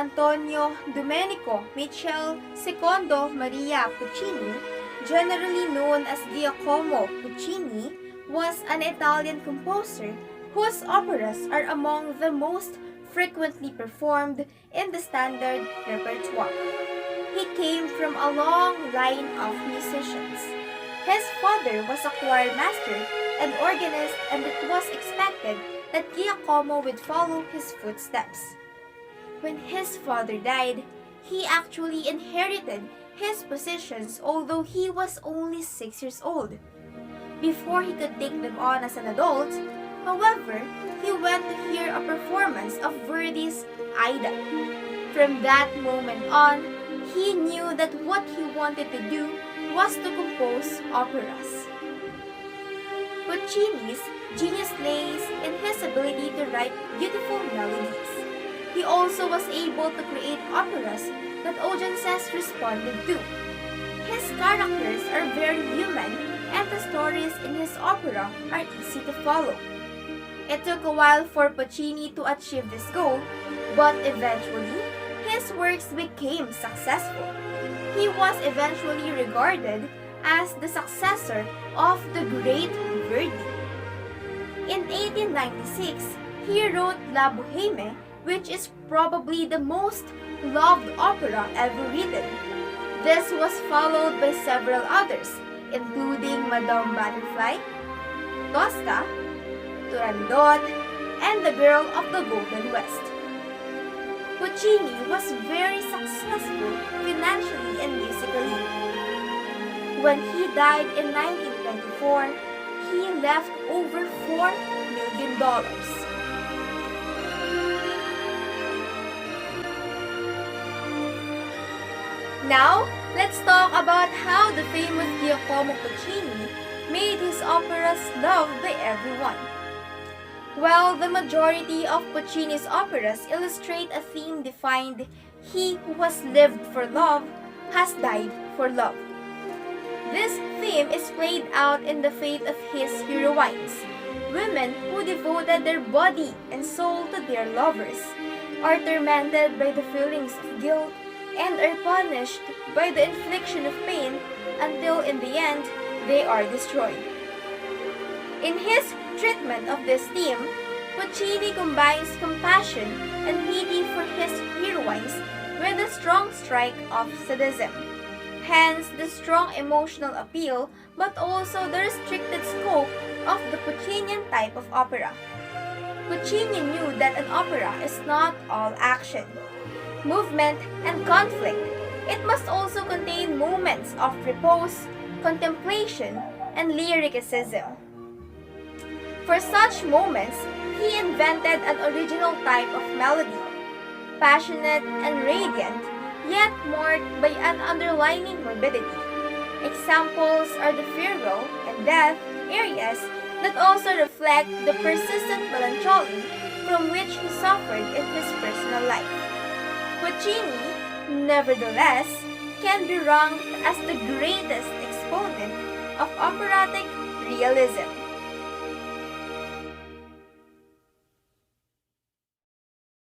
Antonio Domenico Michele Secondo Maria Puccini, generally known as Giacomo Puccini, was an Italian composer whose operas are among the most frequently performed in the standard repertoire. He came from a long line of musicians. His father was a choir master and organist, and it was expected that Giacomo would follow his footsteps. When his father died, he actually inherited his positions although he was only 6 years old. Before he could take them on as an adult, however, he went to hear a performance of Verdi's Aida. From that moment on, he knew that what he wanted to do was to compose operas. Puccini's genius lays in his ability to write beautiful melodies. He also was able to create operas that audiences responded to. His characters are very human, and the stories in his opera are easy to follow. It took a while for Puccini to achieve this goal, but eventually, his works became successful. He was eventually regarded as the successor of the great Verdi. In 1896, he wrote La Bohème, which is probably the most loved opera ever written. This was followed by several others, including Madama Butterfly, Tosca, Turandot, and The Girl of the Golden West. Puccini was very successful financially and musically. When he died in 1924, he left over $4 million. Now, let's talk about how the famous Giacomo Puccini made his operas loved by everyone. Well, the majority of Puccini's operas illustrate a theme defined, "He who has lived for love has died for love." This theme is played out in the fate of his heroines, women who devoted their body and soul to their lovers, are tormented by the feelings of guilt, and are punished by the infliction of pain until in the end, they are destroyed. In his treatment of this theme, Puccini combines compassion and pity for his heroines with a strong strike of sadism. Hence, the strong emotional appeal, but also the restricted scope of the Puccinian type of opera. Puccini knew that an opera is not all action, movement, and conflict. It must also contain moments of repose, contemplation, and lyricism. For such moments, he invented an original type of melody, passionate and radiant, yet marked by an underlying morbidity. Examples are the funeral and death areas that also reflect the persistent melancholy from which he suffered in his personal life. Puccini, nevertheless, can be ranked as the greatest exponent of operatic realism.